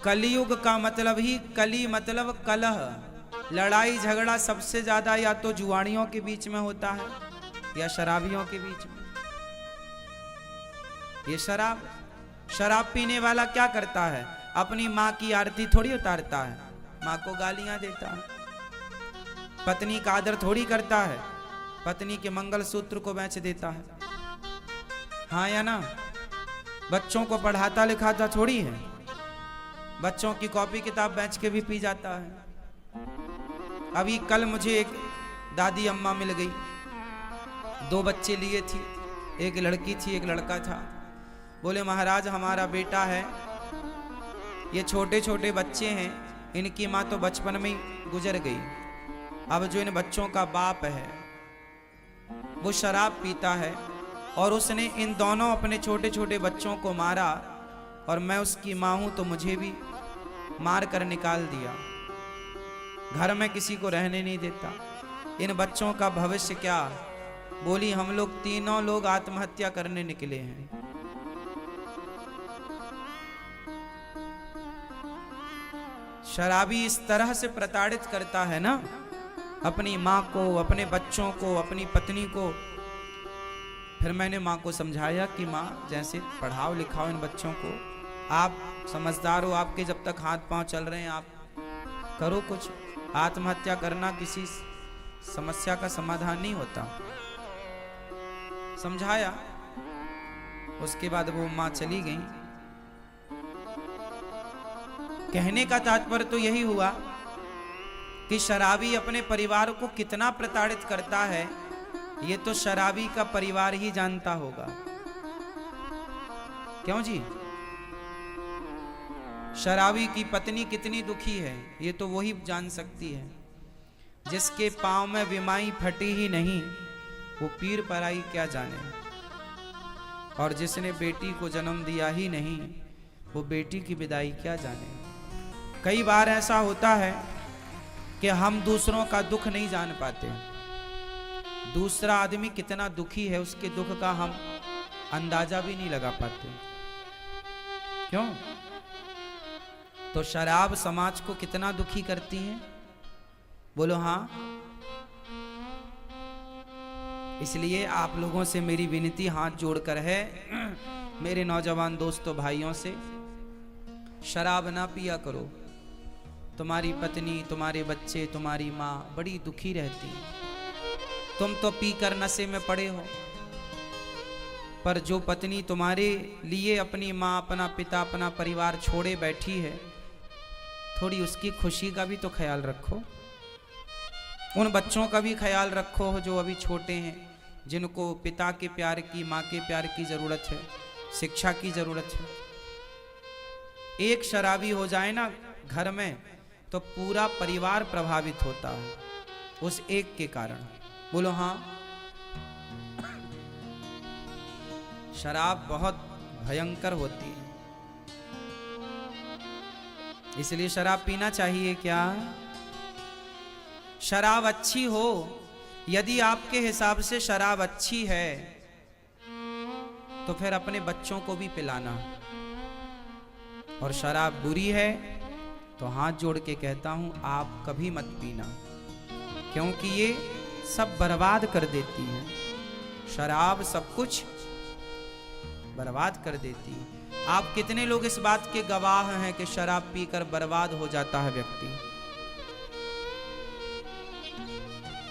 कलयुग का मतलब ही कली मतलब कलह, लड़ाई झगड़ा सबसे ज्यादा या तो जुआड़ियों के बीच में होता है या शराबियों के बीच में। ये शराब पीने वाला क्या करता है, अपनी माँ की आरती थोड़ी उतारता है, माँ को गालियां देता है। पत्नी का आदर थोड़ी करता है, पत्नी के मंगलसूत्र को बेच देता है। हाँ या ना? बच्चों को पढ़ाता लिखाता थोड़ी है, बच्चों की कॉपी किताब बेच के भी पी जाता है। अभी कल मुझे एक दादी अम्मा मिल गई, 2 बच्चे लिए थी, एक लड़की थी एक लड़का था। बोले महाराज हमारा बेटा है, ये छोटे छोटे बच्चे हैं, इनकी माँ तो बचपन में ही गुजर गई। अब जो इन बच्चों का बाप है वो शराब पीता है और उसने इन दोनों अपने छोटे छोटे बच्चों को मारा, और मैं उसकी माँ हूं तो मुझे भी मार कर निकाल दिया। घर में किसी को रहने नहीं देता। इन बच्चों का भविष्य क्या? बोली हम लोग तीनों लोग आत्महत्या करने निकले हैं। शराबी इस तरह से प्रताड़ित करता है ना अपनी माँ को, अपने बच्चों को, अपनी पत्नी को। फिर मैंने माँ को समझाया कि माँ जैसे पढ़ाओ लिखाओ इन बच्चों को, आप समझदार हो, आपके जब तक हाथ पांव चल रहे हैं आप करो कुछ। आत्महत्या करना किसी समस्या का समाधान नहीं होता। समझाया, उसके बाद वो माँ चली गई। कहने का तात्पर्य तो यही हुआ कि शराबी अपने परिवार को कितना प्रताड़ित करता है ये तो शराबी का परिवार ही जानता होगा। क्यों जी? शराबी की पत्नी कितनी दुखी है ये तो वही जान सकती है। जिसके पांव में विमाई फटी ही नहीं वो पीर पराई क्या जाने, और जिसने बेटी को जन्म दिया ही नहीं वो बेटी की विदाई क्या जाने। कई बार ऐसा होता है कि हम दूसरों का दुख नहीं जान पाते। दूसरा आदमी कितना दुखी है उसके दुख का हम अंदाजा भी नहीं लगा पाते। क्यों? तो शराब समाज को कितना दुखी करती है, बोलो हाँ। इसलिए आप लोगों से मेरी विनती हाथ जोड़कर है, मेरे नौजवान दोस्तों भाइयों से, शराब ना पिया करो। तुम्हारी पत्नी, तुम्हारे बच्चे, तुम्हारी माँ बड़ी दुखी रहती है। तुम तो पीकर नशे में पड़े हो, पर जो पत्नी तुम्हारे लिए अपनी माँ, अपना पिता, अपना परिवार छोड़े बैठी है, थोड़ी उसकी खुशी का भी तो ख्याल रखो। उन बच्चों का भी ख्याल रखो जो अभी छोटे हैं, जिनको पिता के प्यार की, माँ के प्यार की जरूरत है, शिक्षा की जरूरत है। एक शराबी हो जाए ना घर में तो पूरा परिवार प्रभावित होता है उस एक के कारण। बोलो हाँ। शराब बहुत भयंकर होती है, इसलिए शराब पीना चाहिए क्या? शराब अच्छी हो, यदि आपके हिसाब से शराब अच्छी है तो फिर अपने बच्चों को भी पिलाना। और शराब बुरी है तो हाथ जोड़ के कहता हूं आप कभी मत पीना, क्योंकि ये सब बर्बाद कर देती है। शराब सब कुछ बर्बाद कर देती है। आप कितने लोग इस बात के गवाह हैं कि शराब पीकर बर्बाद हो जाता है व्यक्ति?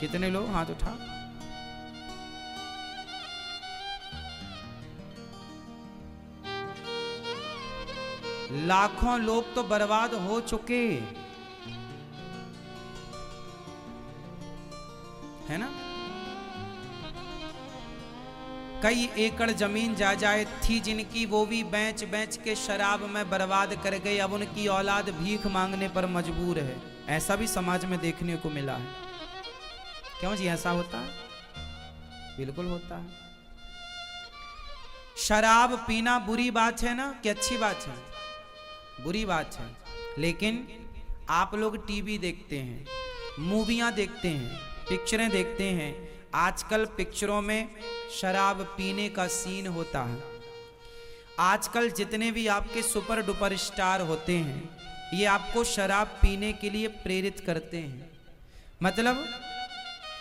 कितने लोग? हाथ उठा। लाखों लोग तो बर्बाद हो चुके है ना। कई एकड़ जमीन जायदाद थी जिनकी, वो भी बेच बेच के शराब में बर्बाद कर गए। अब उनकी औलाद भीख मांगने पर मजबूर है। ऐसा भी समाज में देखने को मिला है। क्यों जी ऐसा होता है? बिल्कुल होता है। शराब पीना बुरी बात है ना कि अच्छी बात है? बुरी बात है। लेकिन आप लोग टीवी देखते हैं, मूवियां देखते हैं, पिक्चरें देखते हैं। आजकल पिक्चरों में शराब पीने का सीन होता है। आजकल जितने भी आपके सुपर डुपर स्टार होते हैं, ये आपको शराब पीने के लिए प्रेरित करते हैं। मतलब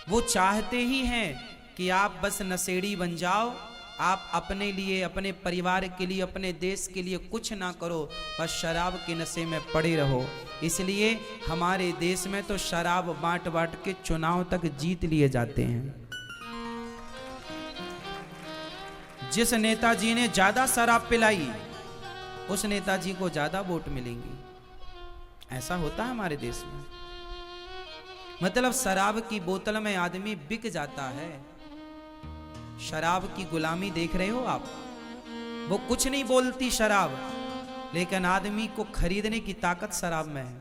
वो चाहते ही हैं कि आप बस नशेड़ी बन जाओ, आप अपने लिए, अपने परिवार के लिए, अपने देश के लिए कुछ ना करो, बस शराब के नशे में पड़े रहो। इसलिए हमारे देश में तो शराब बांट बांट के चुनाव तक जीत लिए जाते हैं। जिस नेताजी ने ज्यादा शराब पिलाई, उस नेताजी को ज्यादा वोट मिलेंगी। ऐसा होता है हमारे देश में। मतलब शराब की बोतल में आदमी बिक जाता है। शराब की गुलामी देख रहे हो आप। वो कुछ नहीं बोलती शराब, लेकिन आदमी को खरीदने की ताकत शराब में है।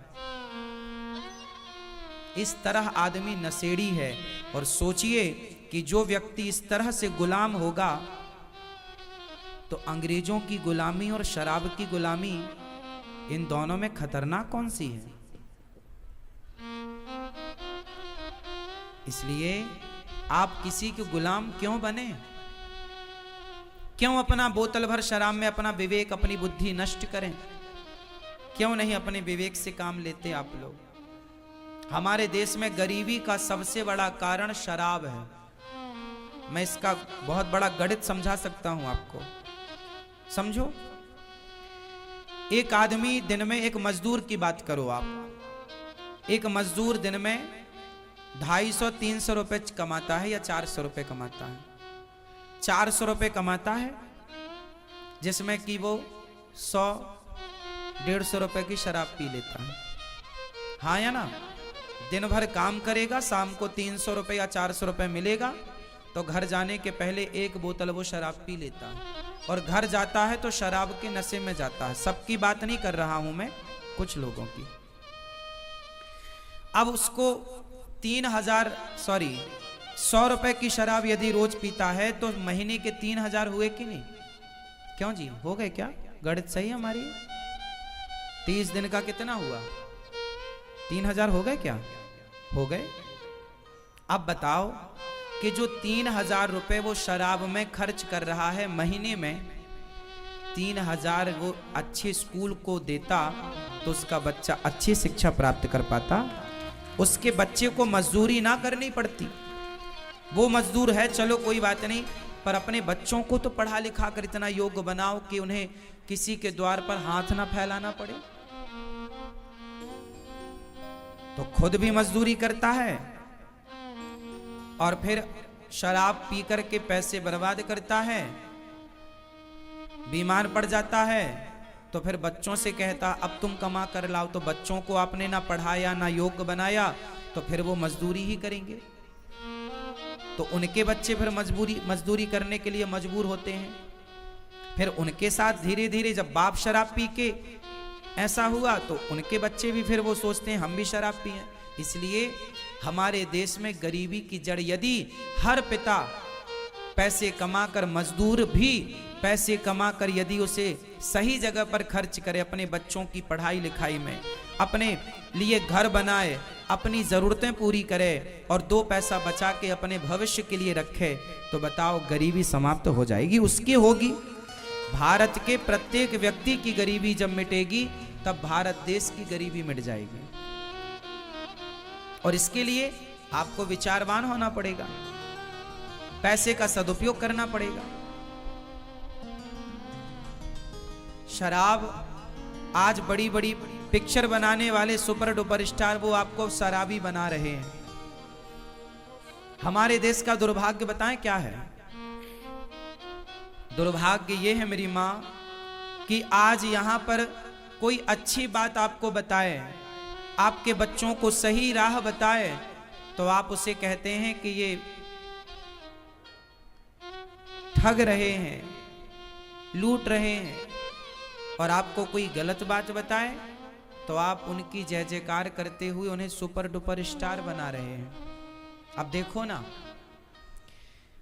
इस तरह आदमी नशेड़ी है। और सोचिए कि जो व्यक्ति इस तरह से गुलाम होगा, तो अंग्रेजों की गुलामी और शराब की गुलामी, इन दोनों में खतरनाक कौन सी है? इसलिए आप किसी के गुलाम क्यों बने? क्यों अपना बोतल भर शराब में अपना विवेक, अपनी बुद्धि नष्ट करें? क्यों नहीं अपने विवेक से काम लेते आप लोग? हमारे देश में गरीबी का सबसे बड़ा कारण शराब है। मैं इसका बहुत बड़ा गणित समझा सकता हूं आपको। समझो, एक आदमी दिन में, एक मजदूर की बात करो आप, एक मजदूर दिन में 250-300 रुपए कमाता है या 400 रुपए कमाता है। 400 रुपए कमाता है, जिसमें कि वो 100-150 रुपए की शराब पी लेता है। हाँ या ना? दिन भर काम करेगा, शाम को 300 रुपए या 400 रुपए मिलेगा, तो घर जाने के पहले एक बोतल वो शराब पी लेता है। और घर जाता है तो शराब के नशे में जाता है। सबकी बात नहीं कर रहा हूं मैं, कुछ लोगों की। अब उसको 100 रुपए की शराब यदि रोज पीता है, तो महीने के 3000 हुए कि नहीं? क्यों जी, हो गए क्या? गणित सही है हमारी? 30 दिन का कितना हुआ? 3000 हो गए क्या? हो गए। अब बताओ कि जो 3000 रुपए वो शराब में खर्च कर रहा है महीने में, 3000 वो अच्छे स्कूल को देता तो उसका बच्चा अच्छी शिक्षा प्राप्त कर पाता। उसके बच्चे को मजदूरी ना करनी पड़ती। वो मजदूर है, चलो कोई बात नहीं, पर अपने बच्चों को तो पढ़ा लिखा कर इतना योग्य बनाओ कि उन्हें किसी के द्वार पर हाथ ना फैलाना पड़े। तो खुद भी मजदूरी करता है और फिर शराब पी करके पैसे बर्बाद करता है। बीमार पड़ जाता है तो फिर बच्चों से कहता अब तुम कमा कर लाओ। तो बच्चों को आपने ना पढ़ाया ना योग्य बनाया, तो फिर वो मजदूरी ही करेंगे। तो उनके बच्चे फिर मजदूरी करने के लिए मजबूर होते हैं। फिर उनके साथ धीरे धीरे जब बाप शराब पी के ऐसा हुआ, तो उनके बच्चे भी फिर वो सोचते हैं हम भी शराब पिएं। इसलिए हमारे देश में गरीबी की जड़, यदि हर पिता पैसे कमाकर, मजदूर भी पैसे कमाकर यदि उसे सही जगह पर खर्च करे, अपने बच्चों की पढ़ाई लिखाई में, अपने लिए घर बनाए, अपनी जरूरतें पूरी करे और 2 पैसा बचा के अपने भविष्य के लिए रखे, तो बताओ गरीबी समाप्त हो जाएगी? उसकी होगी। भारत के प्रत्येक व्यक्ति की गरीबी जब मिटेगी, तब भारत देश की गरीबी मिट जाएगी। और इसके लिए आपको विचारवान होना पड़ेगा, पैसे का सदुपयोग करना पड़ेगा। शराब, आज बड़ी बड़ी पिक्चर बनाने वाले सुपर डुपर स्टार वो आपको शराबी बना रहे हैं। हमारे देश का दुर्भाग्य बताएं क्या है? दुर्भाग्य ये है मेरी मां कि आज यहां पर कोई अच्छी बात आपको बताए, आपके बच्चों को सही राह बताए, तो आप उसे कहते हैं कि ये ठग रहे हैं, लूट रहे हैं। और आपको कोई गलत बात बताए तो आप उनकी जय जयकार करते हुए उन्हें सुपर डुपर स्टार बना रहे हैं। अब देखो ना,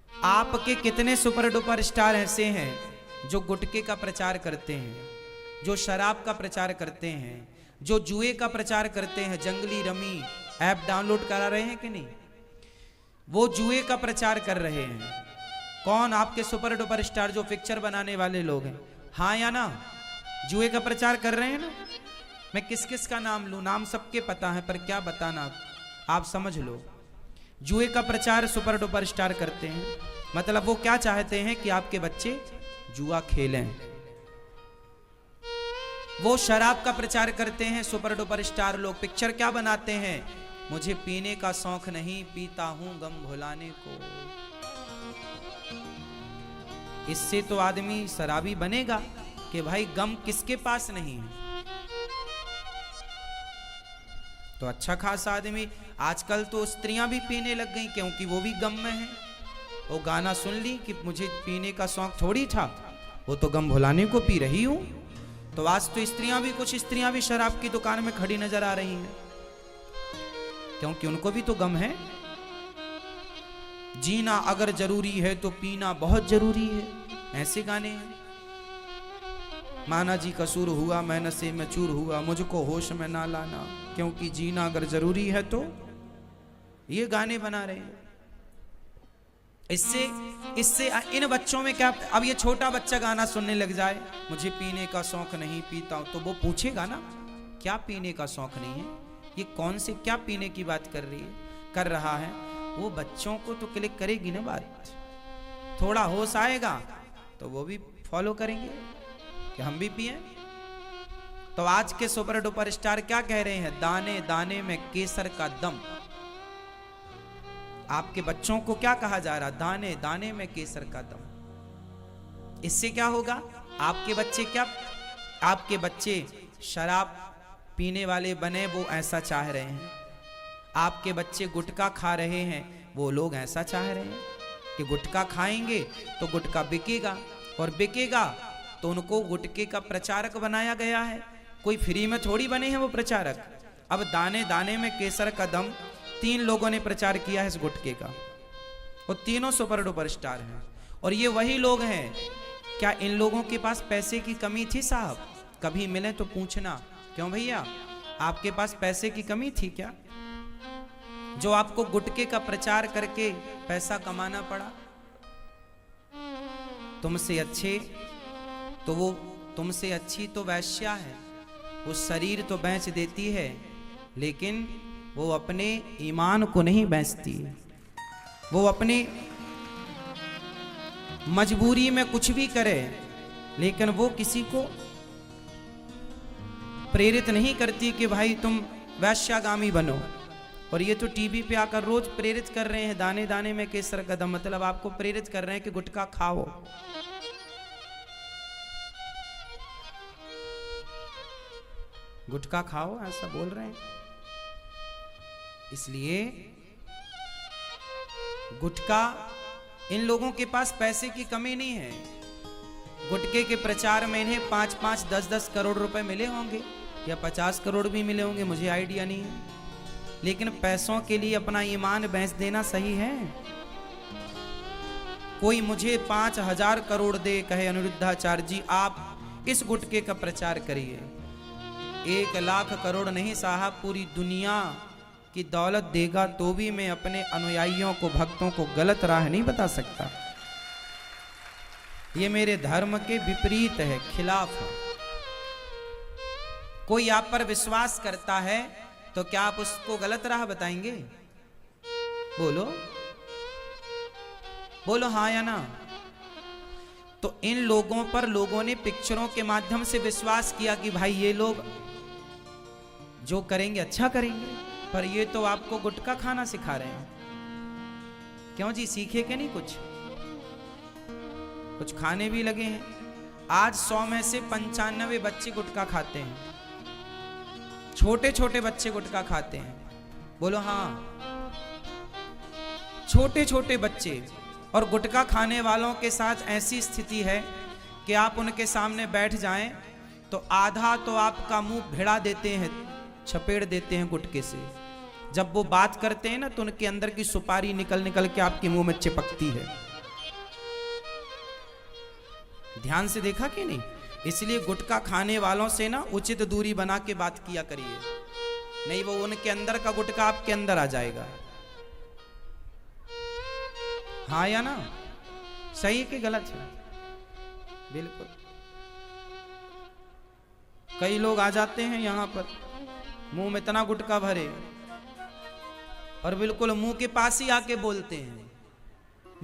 आपके कितने सुपर डुपर स्टार ऐसे हैं जो गुटखे का प्रचार करते हैं, जो शराब का प्रचार करते हैं, जो जुए का प्रचार करते हैं। जंगली रमी ऐप डाउनलोड करा रहे हैं कि नहीं? वो जुए का प्रचार कर रहे हैं। कौन? आपके सुपर डुपर स्टार जो पिक्चर बनाने वाले लोग हैं, हाँ या ना? जुए का प्रचार कर रहे हैं ना? मैं किस किस का नाम लूं? नाम सबके पता है, पर क्या बताना आप समझ लो। जुए का प्रचार सुपर डुपर स्टार करते हैं। मतलब वो क्या चाहते हैं कि आपके बच्चे जुआ खेलें। वो शराब का प्रचार करते हैं सुपर डुपर स्टार लोग। पिक्चर क्या बनाते हैं? मुझे पीने का शौक नहीं, पीता हूं गम भुलाने को। इससे तो आदमी शराबी बनेगा कि भाई गम किसके पास नहीं है। तो अच्छा खासा आदमी, आजकल तो स्त्रियां भी पीने लग गई क्योंकि वो भी गम में है। वो गाना सुन ली कि मुझे पीने का शौक थोड़ी था, वो तो गम भुलाने को पी रही हूं। तो आज तो स्त्रियां भी, कुछ स्त्रियां भी शराब की दुकान में खड़ी नजर आ रही हैं, क्योंकि उनको भी तो गम है। जीना अगर जरूरी है तो पीना बहुत जरूरी है, ऐसे गाने हैं। माना जी कसूर हुआ, मैं नशे में चूर हुआ, मुझको होश में ना लाना, क्योंकि जीना अगर जरूरी है तो। ये गाने बना रहे हैं। इससे इन बच्चों में क्या, अब ये छोटा बच्चा गाना सुनने लग जाए, मुझे पीने का शौक नहीं, पीता हूं, तो वो पूछेगा ना क्या पीने का शौक नहीं है, ये कौन से क्या पीने की बात कर रहा है। वो बच्चों को तो क्लिक करेगी ना बात। थोड़ा होश आएगा तो वो भी फॉलो करेंगे कि हम भी पिए। तो आज के सुपर डुपर स्टार क्या कह रहे हैं? दाने दाने में केसर का दम। आपके बच्चों को क्या कहा जा रहा? दाने दाने में केसर का दम। इससे क्या होगा? आपके बच्चे शराब पीने वाले बने, वो ऐसा चाह रहे हैं। आपके बच्चे गुटखा खा रहे हैं, वो लोग ऐसा चाह रहे हैं कि गुटखा खाएंगे तो गुटखा बिकेगा, और बिकेगा तो उनको गुटखे का प्रचारक बनाया गया है। कोई फ्री में थोड़ी बने हैं वो प्रचारक। अब दाने दाने में केसर का दम 3 लोगों ने प्रचार किया है इस गुटखे का, और तीनों सुपर डुपर स्टार हैं। और ये वही लोग हैं। क्या इन लोगों के पास पैसे की कमी थी साहब? कभी मिले तो पूछना, क्यों भैया आपके पास पैसे की कमी थी क्या, जो आपको गुटखे का प्रचार करके पैसा कमाना पड़ा? तुमसे अच्छी तो वैश्या है, वो शरीर तो बेच देती है, लेकिन वो अपने ईमान को नहीं बेचती। वो अपनी मजबूरी में कुछ भी करे, लेकिन वो किसी को प्रेरित नहीं करती कि भाई तुम वैश्यागामी बनो। और ये तो टीवी पे आकर रोज प्रेरित कर रहे हैं, दाने दाने में केसर का दम। मतलब आपको प्रेरित कर रहे हैं कि गुटखा खाओ। गुटखा खाओ, ऐसा बोल रहे हैं। इसलिए गुटखा, इन लोगों के पास पैसे की कमी नहीं है। गुटखे के प्रचार में इन्हें 5-5, 10-10 करोड़ रुपए मिले होंगे, या 50 करोड़ भी मिले होंगे, मुझे आइडिया नहीं है। लेकिन पैसों के लिए अपना ईमान बेच देना सही है? कोई मुझे 5000 करोड़ दे, कहे अनिरुद्धाचार्य जी आप इस गुटखे का प्रचार करिए। 1 लाख करोड़ नहीं साहब, पूरी दुनिया की दौलत देगा तो भी मैं अपने अनुयायियों को, भक्तों को गलत राह नहीं बता सकता। ये मेरे धर्म के विपरीत है, खिलाफ है। कोई आप पर विश्वास करता है तो क्या आप उसको गलत राह बताएंगे? बोलो बोलो हाँ या ना। तो इन लोगों पर लोगों ने पिक्चरों के माध्यम से विश्वास किया कि भाई ये लोग जो करेंगे अच्छा करेंगे, पर ये तो आपको गुटखा खाना सिखा रहे हैं। क्यों जी, सीखे के नहीं कुछ खाने भी लगे हैं। आज 100 में से 95 बच्चे गुटखा खाते हैं। छोटे छोटे बच्चे गुटखा खाते हैं, बोलो हाँ। छोटे छोटे बच्चे। और गुटखा खाने वालों के साथ ऐसी स्थिति है कि आप उनके सामने बैठ जाएं तो आधा तो आपका मुंह भिड़ा देते हैं, छपेड़ देते हैं गुटखे से। जब वो बात करते हैं ना तो उनके अंदर की सुपारी निकल निकल के आपके मुंह में चिपकती है। ध्यान से देखा कि नहीं? इसलिए गुटखा खाने वालों से ना उचित दूरी बना के बात किया करिए, नहीं वो उनके अंदर का गुटखा आपके अंदर आ जाएगा। हाँ या ना? सही कि गलत है? बिल्कुल। कई लोग आ जाते हैं यहाँ पर, मुंह में इतना गुटखा भरे और बिल्कुल मुंह के पास ही आके बोलते हैं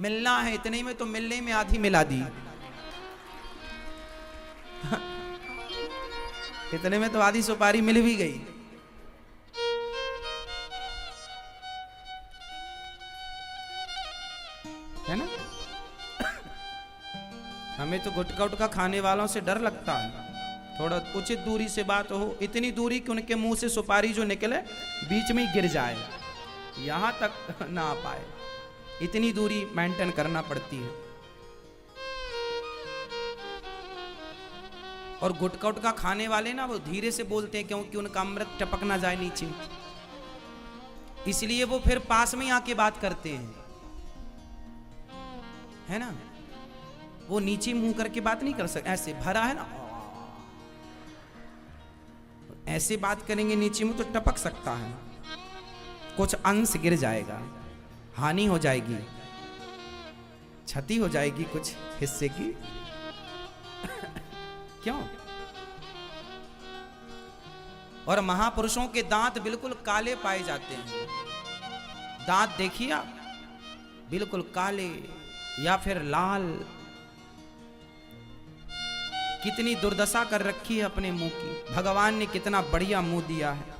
मिलना है, इतने में तो मिलने में आधी मिला दी। इतने में तो आधी सुपारी मिल भी गई। है ना? हमें तो गुटखा उटखा खाने वालों से डर लगता है। थोड़ा उचित दूरी से बात हो, इतनी दूरी कि उनके मुंह से सुपारी जो निकले बीच में ही गिर जाए, यहां तक ना आ पाए, इतनी दूरी मेंटेन करना पड़ती है। और गुटखा उटखा खाने वाले ना वो धीरे से बोलते हैं क्योंकि उनका अमृत टपक ना जाए नीचे, इसलिए वो फिर पास में आके बात करते हैं। है ना? वो नीचे मुंह करके बात नहीं कर सकते, ऐसे भरा है ना, ऐसे बात करेंगे नीचे मुंह तो टपक सकता है, कुछ अंश गिर जाएगा, हानि हो जाएगी, क्षति हो जाएगी कुछ हिस्से की। क्यों? और महापुरुषों के दांत बिल्कुल काले पाए जाते हैं। दांत देखिए आप, बिल्कुल काले या फिर लाल। कितनी दुर्दशा कर रखी है अपने मुंह की। भगवान ने कितना बढ़िया मुंह दिया है।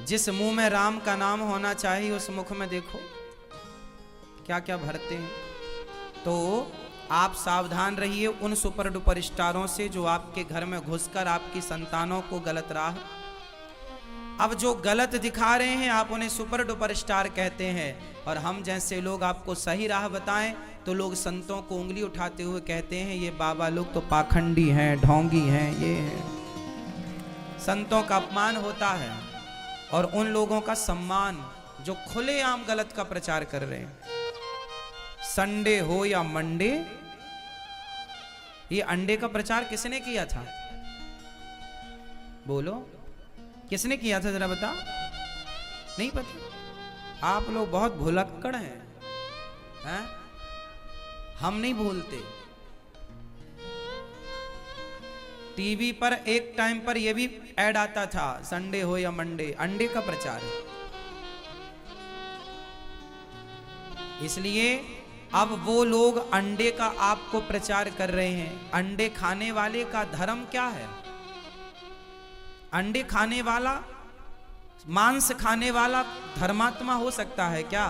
जिस मुंह में राम का नाम होना चाहिए उस मुख में देखो क्या क्या भरते हैं। तो आप सावधान रहिए उन सुपर डुपर स्टारों से जो आपके घर में घुसकर आपकी संतानों को गलत राह, अब जो गलत दिखा रहे हैं आप उन्हें सुपर डुपर स्टार कहते हैं, और हम जैसे लोग आपको सही राह बताएं तो लोग संतों को उंगली उठाते हुए कहते हैं ये बाबा लोग तो पाखंडी हैं, ढोंगी हैं, ये हैं। संतों का अपमान होता है और उन लोगों का सम्मान जो खुलेआम गलत का प्रचार कर रहे हैं। संडे हो या मंडे, ये अंडे का प्रचार किसने किया था? बोलो, किसने किया था? जरा बता। नहीं पता? आप लोग बहुत भुलक्कड़ हैं। हम नहीं भूलते। टीवी पर एक टाइम पर यह भी ऐड आता था, संडे हो या मंडे, अंडे का प्रचार है। इसलिए अब वो लोग अंडे का आपको प्रचार कर रहे हैं। अंडे खाने वाले का धर्म क्या है? अंडे खाने वाला, मांस खाने वाला धर्मात्मा हो सकता है क्या?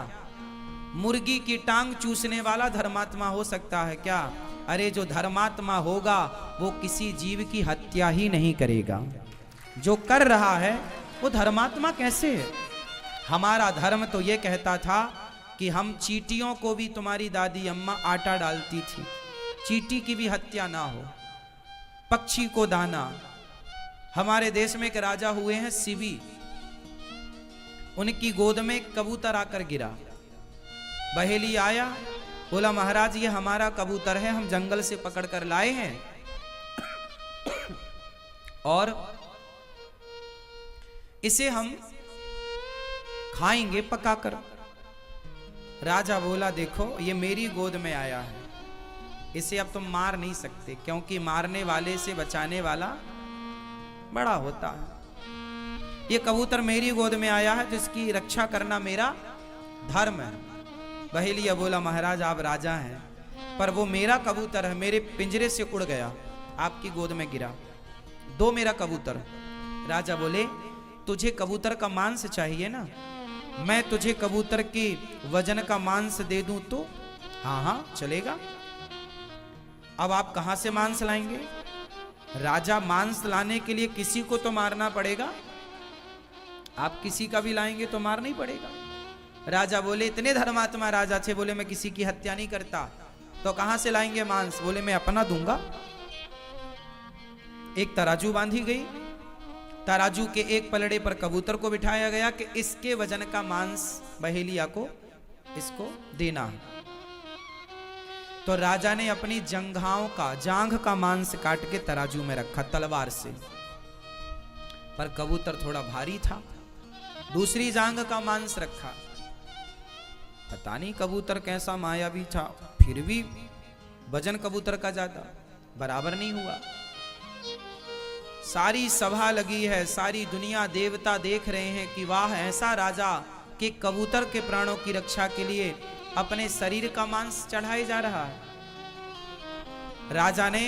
मुर्गी की टांग चूसने वाला धर्मात्मा हो सकता है क्या? अरे जो धर्मात्मा होगा वो किसी जीव की हत्या ही नहीं करेगा। जो कर रहा है वो धर्मात्मा कैसे है? हमारा धर्म तो ये कहता था कि हम चींटियों को भी, तुम्हारी दादी अम्मा आटा डालती थी, चींटी की भी हत्या ना हो, पक्षी को दाना। हमारे देश में एक राजा हुए हैं शिवी, उनकी गोद में एक कबूतर आकर गिरा। बहेली आया, बोला महाराज ये हमारा कबूतर है, हम जंगल से पकड़ कर लाए हैं और इसे हम खाएंगे पकाकर। राजा बोला देखो ये मेरी गोद में आया है, इसे अब तुम मार नहीं सकते क्योंकि मारने वाले से बचाने वाला बड़ा होता है। ये कबूतर मेरी गोद में आया है, जिसकी रक्षा करना मेरा धर्म है। बहेलिया बोला महाराज आप राजा हैं, पर वो मेरा कबूतर है, मेरे पिंजरे से उड़ गया, आपकी गोद में गिरा, दो मेरा कबूतर। राजा बोले तुझे कबूतर का मांस चाहिए ना, मैं तुझे कबूतर के वजन का मांस दे दूं तो? हाँ हाँ चलेगा। अब आप कहां से मांस लाएंगे? राजा मांस लाने के लिए किसी को तो मारना पड़ेगा, आप किसी का भी लाएंगे तो मारना ही पड़ेगा। राजा बोले इतने धर्मात्मा राजा थे, बोले मैं किसी की हत्या नहीं करता, तो कहां से लाएंगे मांस? बोले मैं अपना दूंगा। एक तराजू बांधी गई, तराजू के एक पलड़े पर कबूतर को बिठाया गया कि इसके वजन का मांस बहेलिया को इसको देना। तो राजा ने अपनी जंघाओं का, जांघ का मांस काट के तराजू में रखा तलवार से, पर कबूतर थोड़ा भारी था। दूसरी जांघ का मांस रखा, पता नहीं कबूतर कैसा मायावी था, फिर भी वजन कबूतर का ज्यादा, बराबर नहीं हुआ। सारी सभा लगी है, सारी दुनिया देवता देख रहे हैं कि वाह, ऐसा राजा कि कबूतर के प्राणों की रक्षा के लिए अपने शरीर का मांस चढ़ाए जा रहा है। राजा ने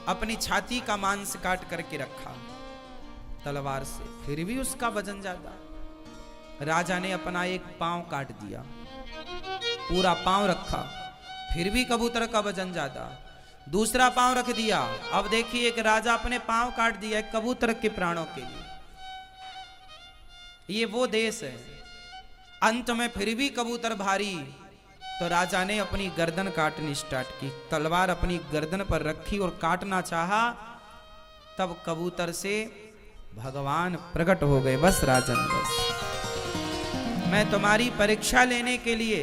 अपनी छाती का मांस काट करके रखा तलवार से, फिर भी उसका वजन ज्यादा। राजा ने अपना एक पांव काट दिया, पूरा पांव रखा, फिर भी कबूतर का वजन ज्यादा। दूसरा पांव रख दिया, अब देखिए एक राजा अपने पांव काट दिया एक कबूतर के प्राणों के लिए। ये वो देश है। अंत में फिर भी कबूतर भारी, तो राजा ने अपनी गर्दन काटनी स्टार्ट की, तलवार अपनी गर्दन पर रखी और काटना चाहा, तब कबूतर से भगवान प्रकट हो गए। बस राजन, बस मैं तुम्हारी परीक्षा लेने के लिए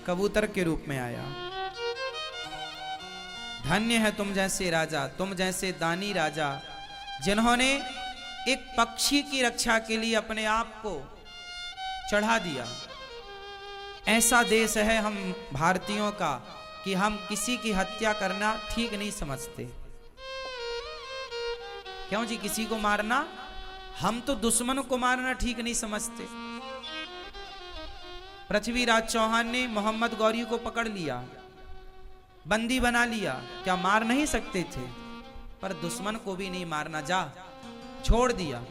कबूतर के रूप में आया। धन्य है तुम जैसे राजा, तुम जैसे दानी राजा, जिन्होंने एक पक्षी की रक्षा के लिए अपने आप को चढ़ा दिया। ऐसा देश है हम भारतीयों का कि हम किसी की हत्या करना ठीक नहीं समझते। क्यों जी? किसी को मारना, हम तो दुश्मन को मारना ठीक नहीं समझते। पृथ्वीराज चौहान ने मोहम्मद गौरी को पकड़ लिया, बंदी बना लिया, क्या मार नहीं सकते थे? पर दुश्मन को भी नहीं मारना, जा छोड़ दिया।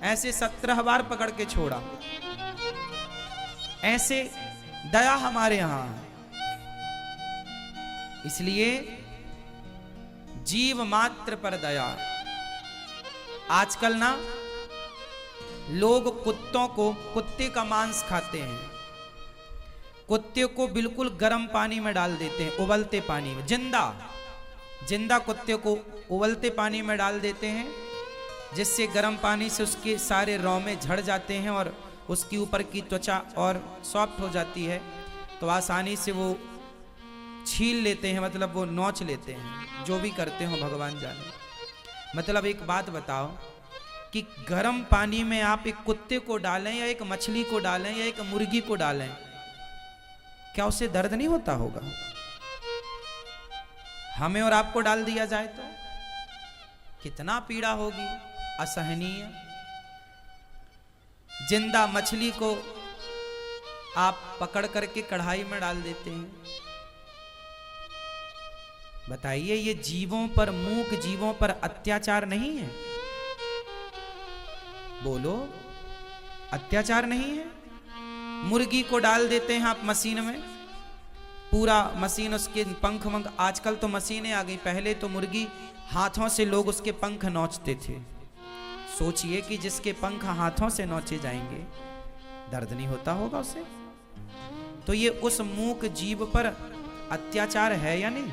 ऐसे 17 बार पकड़ के छोड़ा। ऐसे दया हमारे यहां है। इसलिए जीव मात्र पर दया। आजकल ना लोग कुत्तों को, कुत्ते का मांस खाते हैं, कुत्ते को बिल्कुल गर्म पानी में डाल देते हैं, उबलते पानी में, जिंदा कुत्ते को उबलते पानी में डाल देते हैं, जिससे गर्म पानी से उसके सारे रौमे झड़ जाते हैं और उसकी ऊपर की त्वचा और सॉफ्ट हो जाती है, तो आसानी से वो छील लेते हैं, मतलब वो नोच लेते हैं। जो भी करते हो भगवान जाने। मतलब एक बात बताओ कि गर्म पानी में आप एक कुत्ते को डालें या एक मछली को डालें या एक मुर्गी को डालें, क्या उससे दर्द नहीं होता होगा? हमें और आपको डाल दिया जाए तो कितना पीड़ा होगी, असहनीय। जिंदा मछली को आप पकड़ करके कढ़ाई में डाल देते हैं। बताइए, ये जीवों पर, मूक जीवों पर अत्याचार नहीं है? बोलो, अत्याचार नहीं है? मुर्गी को डाल देते हैं आप मशीन में, पूरा मशीन, उसके पंख वंख, आजकल तो मशीनें आ गई, पहले तो मुर्गी हाथों से लोग उसके पंख नोचते थे। सोचिए कि जिसके पंख हाथों से नोचे जाएंगे, दर्द नहीं होता होगा उसे? तो ये उस मूक जीव पर अत्याचार है या नहीं?